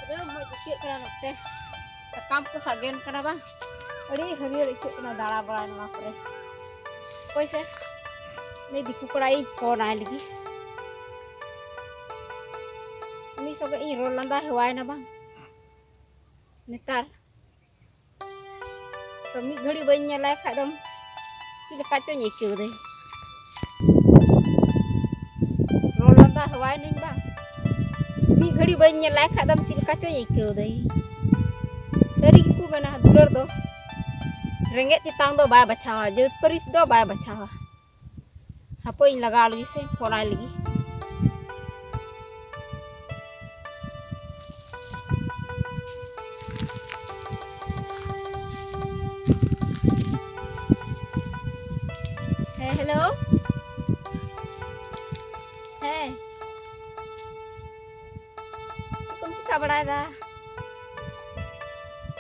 Ada mau dikit kena nokte. Sakam ko sagen kena bang. Adi harier ikut kena dara bala nama kore. Koi se? Ini dikukurai phone ai lagi. Ini soga ini Rolanda hewai na bang. Netar. Kami घड़ी बन nyala khak dom. Cila kaco nyekeu deh. Rolanda hewai ning bang. Ini घड़ी बन nyala khak dom cila kaco nyekeu deh. Sari ku bana dulur do. Renget citang do bay bacawa, jeut peris do bay bacawa. Apa ini laga lagi se, phone ai lagi. Hey, hello. Hey. Kamu cika badai dah.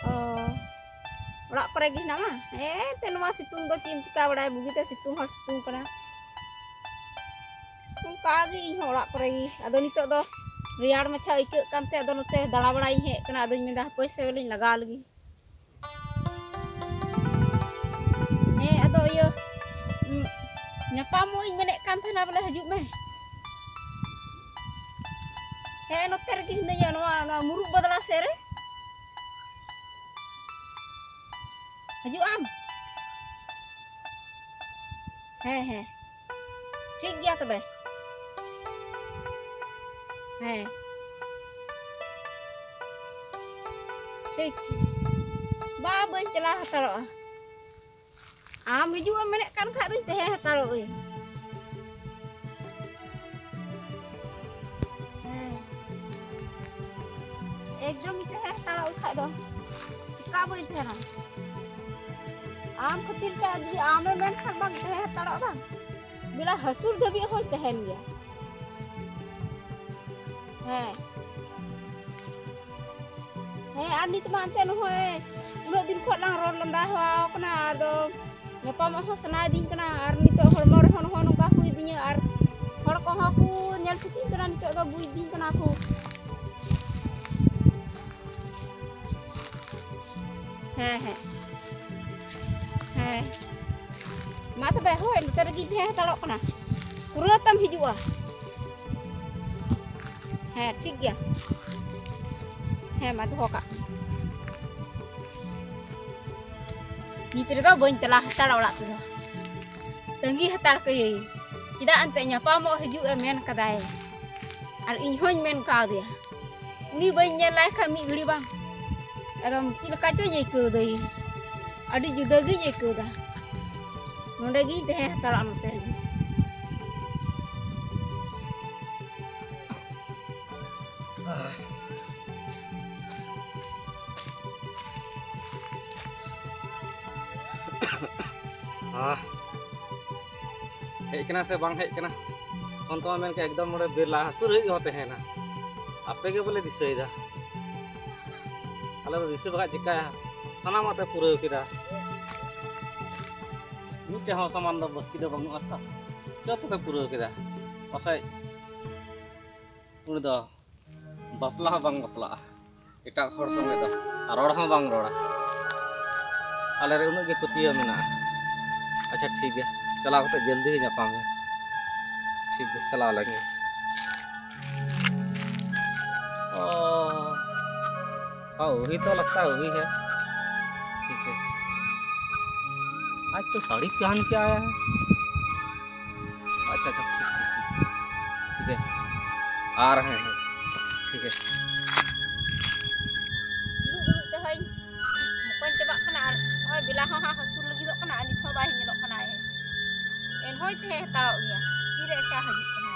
Oh. Orak kore gih nama? Tenuma situng do cim cika badai bugite situng ha situng kana. Nungka gi ih orak kore gi. Ado nitok do riyar macha ikeu kante ado note dala badai he kana ado menda hapoy se belin laga lagi. Ado yo nyapa mau ing menek kan thana boleh hajuk meh. Note regi hinaya no muruk badala sere. Hajuk am. ठीक गया तबे. ठीक. Ba bain celah hataro. Am hiju am menek kan khak duñ teh hataro euy. Ekdom teh hataro khak do. Ka bain teh na. Am khatir ka ji ame men khan bang teh hataro bang. Bila hasur dhabi hoy tehen gya. Ar nit ma ante no hoy. Unak din khot lang rod landa hawa kana ado nyapa ma ho sanai din kana ar nito hormor hon hon nongka hui dinya ar hor ko ha ku nyal thuki kana nito do bui din kana ku. Ma tabe hoy ntar gi teh talok kana. Pura tam hijua. ठीक गया. Ma tuh kak. Nitri do boin celah hatar orak tu. Tenggi hatar ke ye. Cida ante nyapa mau hiju men kadai. Ar inhoñ men ka dia. Ni boin nyelai kami geli bang. Adam cila kaco nyekeu deui. Adi juda ge nyekeu dah. Nonde gi teh hatar anu ter gi. Hej kena se bang hej kena. Onto men ke ekdom mode bela hasur hi hote hai na. Ape ke bole disai da. Ale disai baga chika sana mate pura kida. Mite ho saman da baki da bang asa. Joto te pura kida. Pasai uni da bapla bang bapla. Etak hor songe da. Rod ho bang roda. Ale re unuk ge kutiya mena. अच्छा ठीक है चला तो जल्दी ही जापाम है ठीक है चला लेंगे हाँ वही तो लगता है वही है ठीक है आज तो साड़ी पहन के आया है अच्छा ठीक है आ रहे हैं ठीक है bila ha hasur lagi dok kana ani tho bai nyelok kana en hoy teh tarok dia tire ka haju kana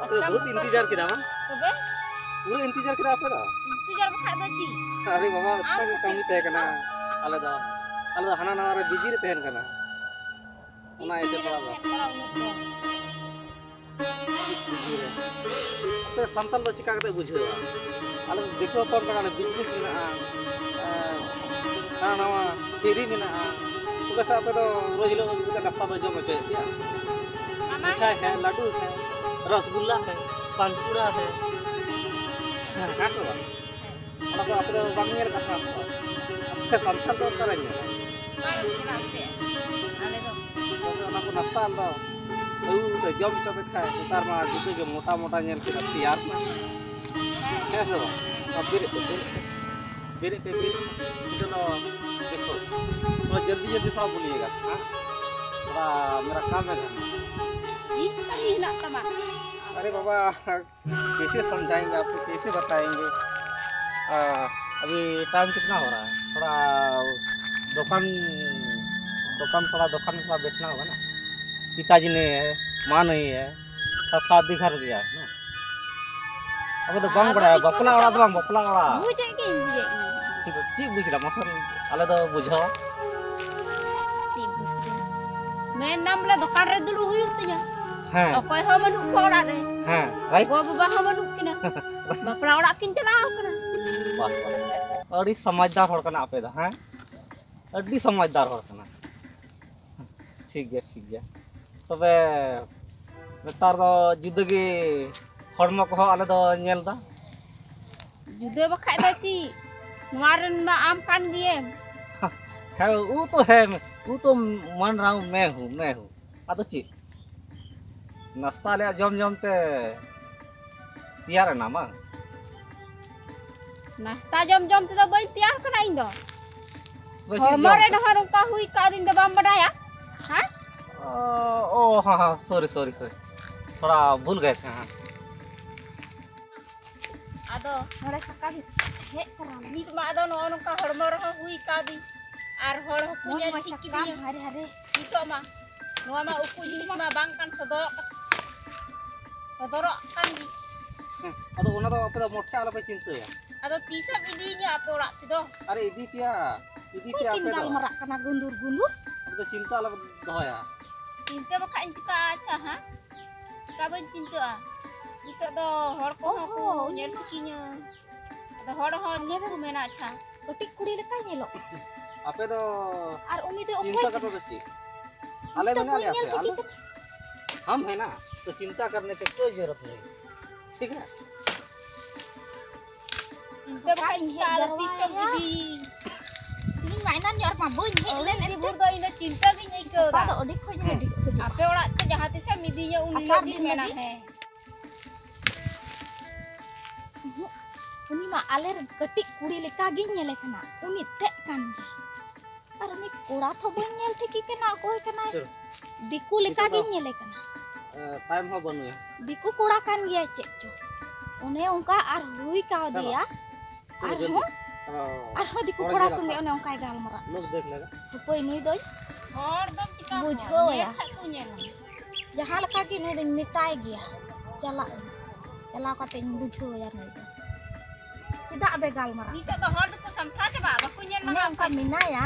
तो बहुत इंतजार किया ना तबे पूरा इंतजार किया आपे दा इंतजार बखा दो जी अरे बाबा तक कमी तय करना आले दा हना ना रे बिजी रे तहन करना ओना ऐसे पड़ा बिजी रे तो संतान दो चिका कते बुझे आले देखो पर कना बिजनेस में ना नवा फेरी में ना तो कैसा पे तो रोज हिलो का नाश्ता दो जम होचे या मिठाई है, लड्डू है, रसगुल्ला है, पानपुरा है। हाँ तो अब आप तो बांग्ला का था तो संथाल तो करेंगे ना को नाश्ता लो तो जम कब खाए तो तार मा जुते के मोटा मोटा नेल के तैयार ना है सब अब फिर चलो देखो तो जल्दी जल्दी सब बोलिएगा हाँ थोड़ा मेरा काम है जी कहीं ना तमा अरे बाबा कैसे समझाएंगे आपको कैसे बताएंगे अभी टाइम कितना हो रहा है थोड़ा दुकान दुकान में थोड़ा बैठना होगा ना पिताजी नहीं है माँ नहीं है सब शादी घर गया है ना अबे तो बंग बड़ा है बपला वाला तो बपला वाला बुझे ठीक बुझ रहा मसल अले तो बुझाओ मैं नाम ला दुकान रे दुलु हुई उतnya हाँ अकोय हो बनु को ओड़ा रे हाँ राइट गो बाबा हो बनु किना बपला ओड़ा किन चलाओ कना बस अड़ी समझदार होड़ कना आपे दा हैं अड़ी समझदार होड़ कना ठीक है तबे नेतार दो जुदगी हड़मो को आले दो नेल दा जुदे बखाय दा ची मारन मा आम कान गिए है वो तो है वो तो मान रहा हूँ मैं हूँ आतो ची नाश्ता ले जम ते तैयार है ना मां नाश्ता जम ते बई तैयार कना इन दो हमरे नहर का हुई का दिन दे बाम बडाया हां ओ हाँ सॉरी थोड़ा भूल गए थे हाँ आदो नोड़े सका हे करा नीत मा आदो नो का हड़मो रह हुई का दिन आर हड़ हकु या टिकी दी हरे नितो मा नोआ मा उकु जिनिस मा बांग कान सदरो कान दी अदो ओना दो आपे मोठे आलो पे चिंता है आदो Tissa इदी nya ape orak ti do अरे इदी पिया आपे tinggal दो merak kana gundur अब तो चिंता आलो दोया चिंता बखा इंका अच्छा हां का बन चिंता नितो दो हड़ को हो को नेल टिकिnya आदो हड़ हो निकु मेना अच्छा कटिक कुड़ी लेका नेलो आपे दो आर उनी दे चिंता करतो तो ची आले में ना ले आले हम है ना तो चिंता करने की कोई जरूरत नहीं ठीक है चिंता बखा इंका आदो system the ini mainan nyor mah boy he len edi bur do ina cinta gi nyai ke da do odi khoj edi ape ora te jaha tisa midinya uni lagi mena he uni ma aler ketik kuri leka gi nyele kana uni tek kan ar uni koda tho boy nyel thiki kana koy kana diku leka gi nyele kana time हो बनु है diku koda kan gya cek cho one onka ar hui ka dia ar ho আর হদি কোড়া সঙ্গে অনে অঙ্কাই গাল মারা लोग देख लेगा সুপই নুই দই और दम चिका बुझो या जहां लका की नुई दई मिताय गया चला काते बुझो या नुई दो चिदा बे गाल मारा नी तो हर को समठा के बा बाकु नेल मा अंका मिना या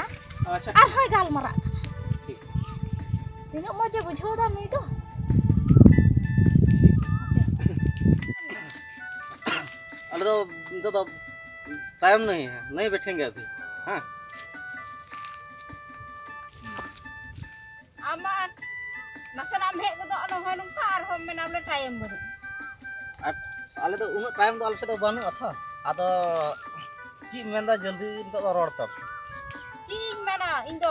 अच्छा আর হয় গাল মারা ঠিক দিন মজে বুঝো দা নুই দो अरे तो टाइम नहीं बैठेंगे अभी हाँ aman nasana me ko do ono hoy nungka ar hom mena le time baru आले तो उन टाइम तो आले से तो बनु अथा आदो ची मेंदा जल्दी तो रोड तब ची मेना इंदो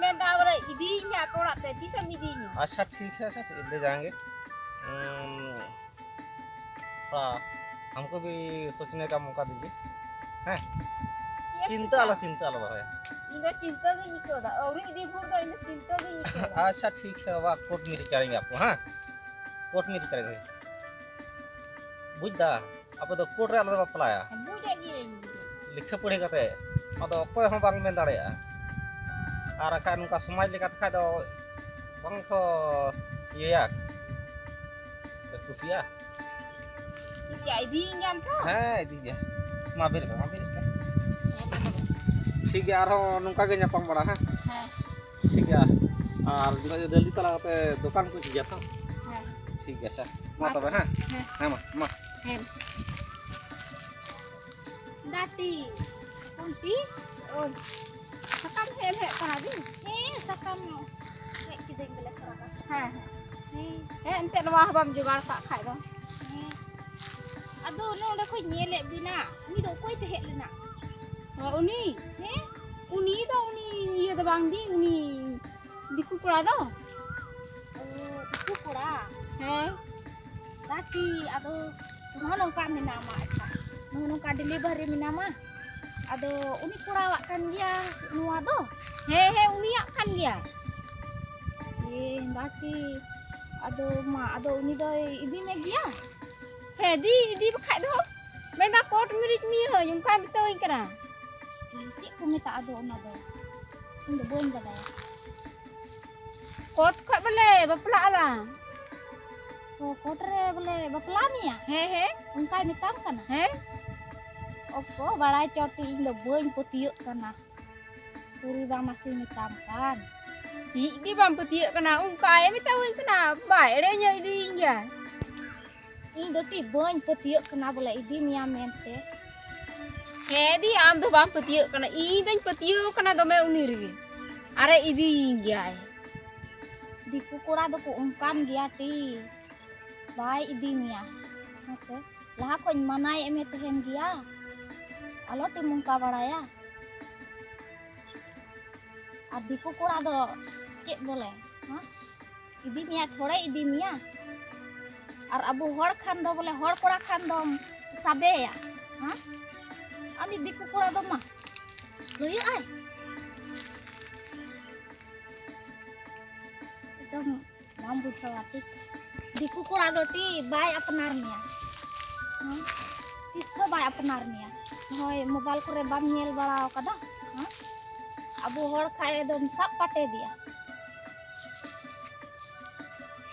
मेंदा बोले इदी में अकोड़ा ते तीसम इदी nya अच्छा ठीक है सर ले जाएंगे थोड़ा हमको भी सोचने का मौका दीजिए हैं चिंता आला भाई इंदो चिंता के इको दा और इदी भूर दो इंदो चिंता के इको अच्छा ठीक है वाह कोर्ट में करेंगे आपको हाँ कोर्ट में करेंगे बुझदा आप तो कोर्ट रे आला बपलाया बुझे गी लिखे पढ़े कते अदो कोय हम बांग में दाड़े आर का नुका समाज लेका खा दो बांग को ये या खुशिया इदी nyam tho हां इदी या माबिर ठीक है आरो नुका के न्यापम बड़ा हां हां ठीक है और जल्दी चला पे दुकान को जा था हां ठीक है सर मा तब हां हां मा दाती कंटी ओ सकम हे करा दी ए सकम हे कि देख ले करा हां ente nowah bam jugar kak khai do ado nonde ko nyele bina uni do koy te het lena uni uni do uni iya do bang di uni diku kura do ku kura tapi ado nongka menama aja nongka delivery menama ado uni kura wak kan dia nuwa do uni yak kan dia dati ado ma ado uni do idi me dia di bakai do menda kot mirij mi ho yung kan bitoy kara cik ko minta ado ona do ndo boin bada kot kok boleh bapla lah kot re boleh bapla ni ya ungkai mitam kana oko balai coti ndo boin putiuk kana suri bang masih mitam kan cik di bang putiuk kana ungkai mitawin kana bai re nya di ya Indo ti boin putiuk kena boleh idi mia mente. Di am do bang putiuk kana dan putiuk kana do me unir ge. Are idi gya. Di kukura do ku ungkan gya ti. Bai idi mia. Mase laha ko manai eme tehen gya. Alo ti mungka baraya. Adi kukura do cek boleh. Idi mia thora idi mia. Ar abu hor khan do boleh hor kora khan do sabe ya ani diku kora do ma loi ai एकदम नाम बुझावाती दिकु कोड़ा Doddi bye अपनार निया तिसो bye अपनार निया होय mobile करे balm nail बड़ाओ कदा अबु हर खाए एकदम सब पटे दिया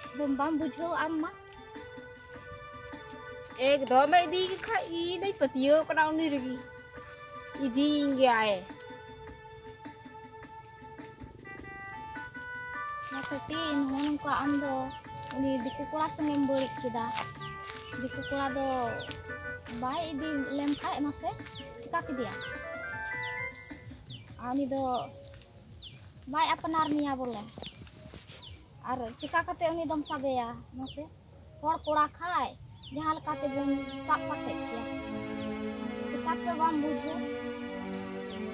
एकदम बाम बुझो अम्मा एकदम idi khai dai putiuk kana unir ge idi gya Nasati nung ko ando uni diku kula sengem berik kida diku kula do bai di lem khai mase cika ki dia ani do bai apnar niya boleh ar cika kate uni dom sabe ya mase hor kura khai jahan lekate bom sak pate ya cika ke bam bujo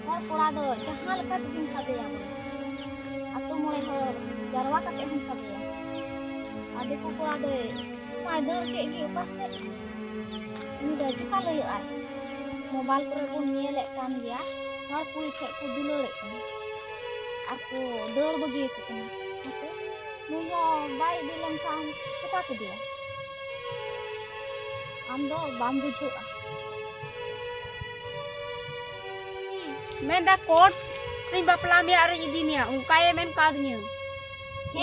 hor kura do jahan lekate bom sabe ya atau mulai hor jarwa kate bom sabe ya ade ko kura de madar ke gi paste ini do cika loi ai mobile kore bom nyelek kan dia hor kui ke ku dulurek aku dor begitu kan mase muyo bai di lem kan cika ke dia amdo bam bujo menda kot ring bapla mi are idi mia ungkai men kadnya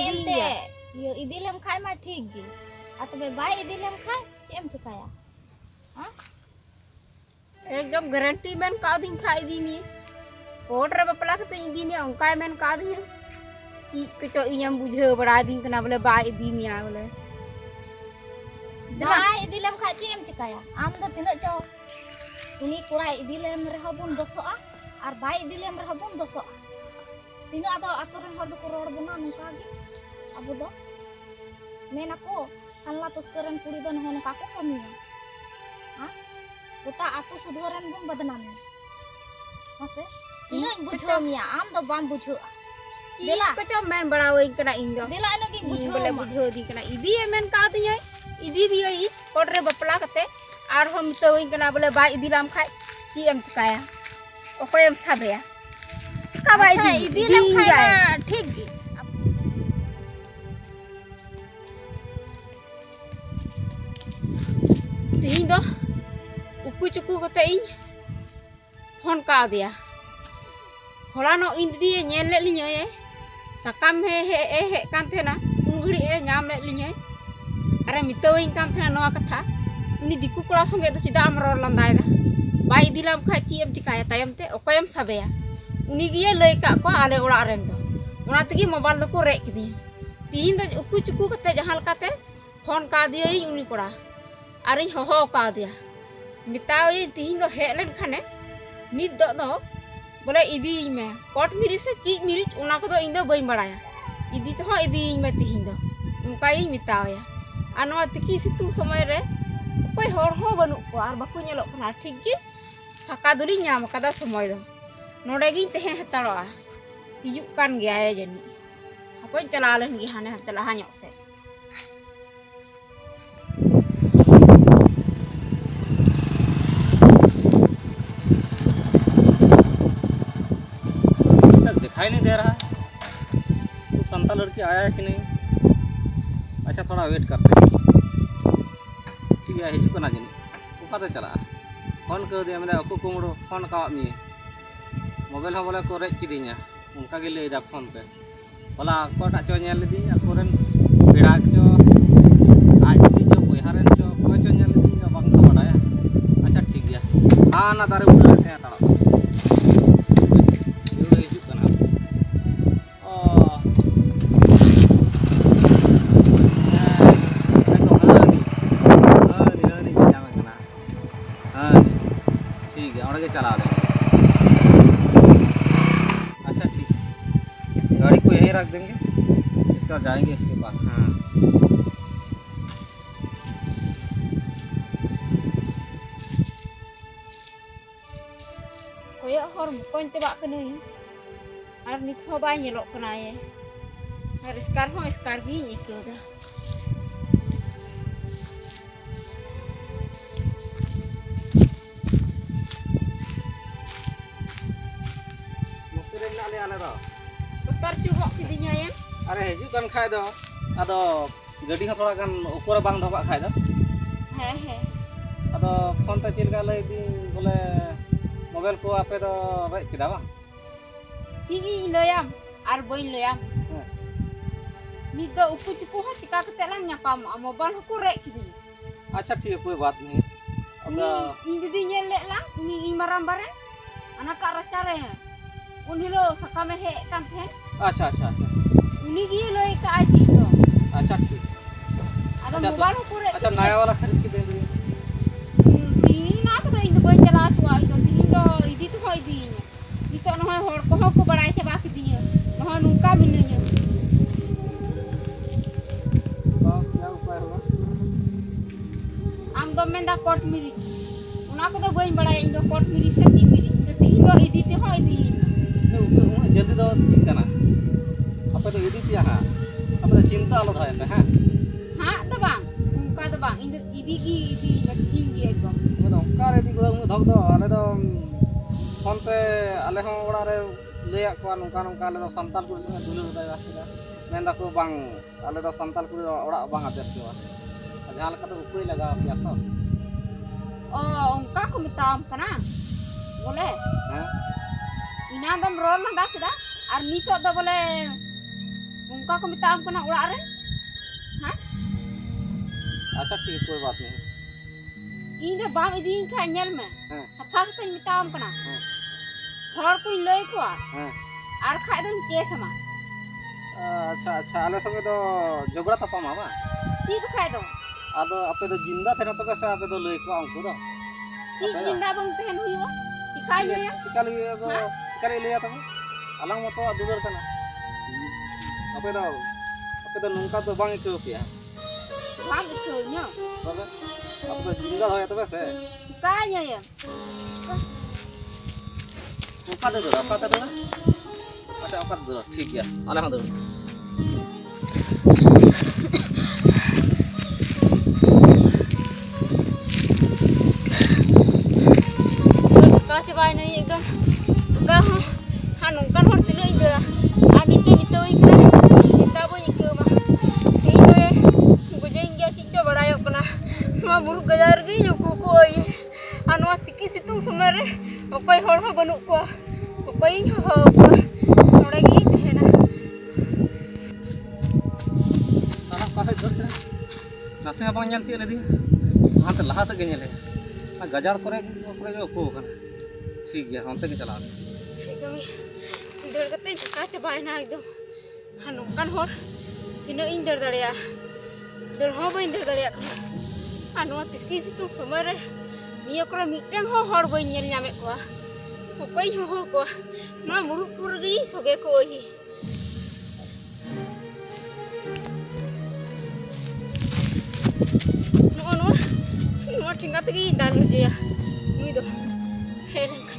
ente yo idi lem khai ma ठीक gi atbe bai idi lem khai cem cekaya एकदम guarantee men kading khai idi mi kot re bapla kate idi mia ungkai men kadnya ki keco inyam bujhe bada ding kena bole bai idi mia bole bai idi lem khai cem cekaya am do tinak cho ini kurai idi lem rehabun dosoa ar bai idi lem rehabun dosoa tinak ado aturan hor do koror buna nungka gi abu do men aku kanla tuskeren kuri do non kaku kamiya Uta atu sudharan bun badnam mase tinak bujo mia am do bam bujo dela keco men bada oi kena indo dela lagi bujo bole bujo di kena idi men kadnya idi bi ai kot re bapla kate ar hom tewing kena bole bai idi lam khai ki em cekaya okoy em sabe ya cika bai idi lem khai ma ठीक gi tihin do uku cuku kate ing phone ka dia hola no indi nyel le linya ye sakam he kan thena ungri e nyam le linya are mitawing kan thena no katha uni diku kula songe do cida amror landai da bai dilam khai chi em cikaya tayam te okoyam sabe ya uni giye lei ka ko ale ora ren do ona tegi mobile do ko re kidiya tihin do uku cuku kate jahan kate phone ka dia uni kora arin ho ka dia mitawi tihin do he len khane nit do bole idi me kot miris se chi miris ona ko do indo bain badaya idi to idi me tihin do ᱚᱱᱠᱟᱭᱤᱧ ᱢᱮᱛᱟᱣᱟᱭᱟ ᱟᱨ ᱱᱚᱣᱟ ᱛᱤᱠᱤ ᱥᱤᱛᱩᱝ ᱥᱚᱢᱚᱭ ᱨᱮ ᱚᱠᱚᱭ ᱦᱚᱲ ᱦᱚᱸ ᱵᱟᱹᱱᱩᱜ ᱠᱚᱣᱟ ᱟᱨ ᱵᱟᱠᱚ ᱧᱮᱞᱚᱜ ᱠᱟᱱᱟ ᱴᱷᱤᱠ ᱜᱮ ᱯᱷᱟᱸᱠᱟ ᱫᱚᱞᱤᱧ ᱧᱟᱢ ᱟᱠᱟᱫᱟ ᱥᱚᱢᱚᱭ ᱫᱚ ᱱᱚᱰᱮ ᱜᱤᱧ ᱛᱟᱦᱮᱸ ᱦᱟᱛᱟᱲᱚᱜᱼᱟ ᱦᱤᱡᱩᱜ ᱠᱟᱱ ᱜᱮᱭᱟᱭ ᱡᱟᱹᱱᱤᱡ ᱦᱟᱯᱮᱧ ᱪᱟᱞᱟᱣ ᱞᱮᱱ ᱜᱮ ᱦᱟᱱᱮ ᱦᱟᱱᱛᱮ ᱞᱟᱦᱟ ᱧᱚᱜ ᱥᱮᱫ दिखाई नहीं दे रहा तो संता लड़की आया है कि नहीं। अच्छा थोड़ा वेट करते हैं। ठीक है हिजू करना जनी उकाते चला फोन कर दिया मेरा अकु कुमड़ो फोन का मोबाइल हम बोले को रेज किदिया उनका गे लैदा फोन पे बोला कोटा चो नेल दी अकोरन पेड़ा चो आज दी चो बोहारन चो को चो नेल दी बांग तो बडाया। अच्छा ठीक गया हाँ ना दारे उड़ थे ताड़ा चला दे। अच्छा ठीक गाड़ी को यहीं रख देंगे इसका जाएंगे इसके पास। हाँ koyo hor mukon coba kenai ar nit ho ba nyelok kenai ar skar gi ikeu da मुकरे ना ले आले दा utar cugok kidinya ya अरे हिजू kan खाय दो आदो गाड़ी हा थोड़ा गान ऊपर बांग धोका खाय दो हे आदो फोन ते चिलका लई दी बोले मोबाइल को आपे दो रेज किदा बा Chigi लोयam ar boy loyam nit do upu cupu ho cika kete lang nyapam mobil ho kurek kidi अच्छा ठीक है कोई बात नहीं अब ni didi nyelek lang ni imaram baren anak ka racare uni lo sakame he kan the अच्छा अच्छा अच्छा uni gi loy ka aji cho अच्छा ठीक ada mobil ho kurek अच्छा नया वाला खरीद के दे दिए ini na ko do indo boy jala tu ai do indo idi tu ho idi itu no hor ko ho ko badai chaba kidi no nungka binanya क्या उपाय होगा am do menda coat मिरी उना को तो going बड़ा इंदो coat मिरी से जी मिरी तो तीन दो इदी ते हो इदी जल्दी दो ठीक है ना apa तो इदी पिया हां apa तो चिंता आलो था पे हां हां तो बांग उनका तो बांग इंदो इदी की इदी मतीन गी एकदम तो का रे दी को धक दो आले तो फोन पे आले हो ओड़ा रे लेया को नोका नोका आले तो संताल कुड़ी संगे दुलु उदाय वास्ता मेंदा को बांग आले तो संताल कुड़ी ओड़ा बांग आते छवा जहां लका तो उकुई लगा पिया तो ओ उनका को मिताम कना बोले हां इना दम रोल ना दाकदा और नितो दो बोले उनका को मिताम कना ओड़ा रे हां अच्छा ठीक है कोई बात नहीं इन दो बाम इदी खा नेल में हां सफा के मिताम कना हां हर कोई लय को हां और खाय दो के समा अच्छा अच्छा आले संगे तो झगड़ा तपामा बा ठीक खाय दो आदो आपे तो जिंदा थे ना तो कैसे आपे तो लई को उनको दो ठीक जिंदा बंग तहन हुइबो चिकाय या चिकाली तो चिकाली ले आता अलग मतो दुगर तना आपे तो नुंका तो बांग के पिया बांग के न्यो तबे आपे तो जिंदा होया तबे से चिकाय या उका दे दो अच्छा उका दे दो ठीक है आले हां दो coba ini एकदम का हाँ नौका हर तिलो इन्दो आदि के नितो इकरा चिंता बो इको मा इन्दो गुजें गया चिचो बड़ायो कना मा बुरु गजार गी युको को आई अनवा तिकी सितुंग समय रे अकय हर हो बनु को अकय हो को नोडे गी तेना साला पासे धरते नासे बांग जानती लेदी हां ते लहा से गे नेले गजार करे जो को कना ठीक है हम तक चला एकदम दर कते का चबायना एकदम हाँ नौकान हर तीना इन दर दड़िया दर हो बइन दर दड़िया हाँ नवा तिसकी सितुंग समय रे निया करे मिटeng हो हर बइन नेल ᱧᱟᱢᱮ ᱠᱚᱣᱟ ᱚᱠᱚᱭ ᱦᱚᱸ ᱠᱚᱣᱟ ᱱᱚᱣᱟ ᱢᱩᱨᱩᱫᱯᱩᱨ ᱜᱮ ᱥᱚᱜᱮ ᱠᱚ ᱚᱦᱤ tegi dan kerja ya. Ini tuh. Heran kan.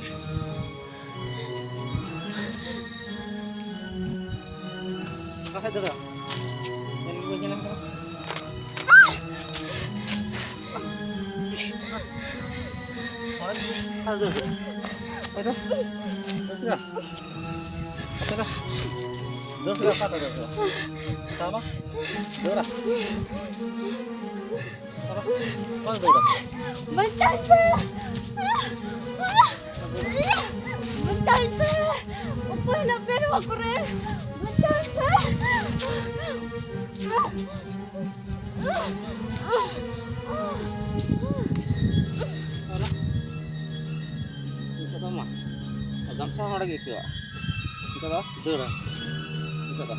Kau ada tak? Yang gue jalan kau. Ada. Ada. Ada. Ada. Dua sudah apa tuh? Sama? Dua. Apa? Mana dua? Bentar, Pak. Bentar, Pak. Apa nak perlu aku ren? Bentar, Pak. Itu apa mah? Agam sama lagi itu. Itu apa? Dua. Itu apa?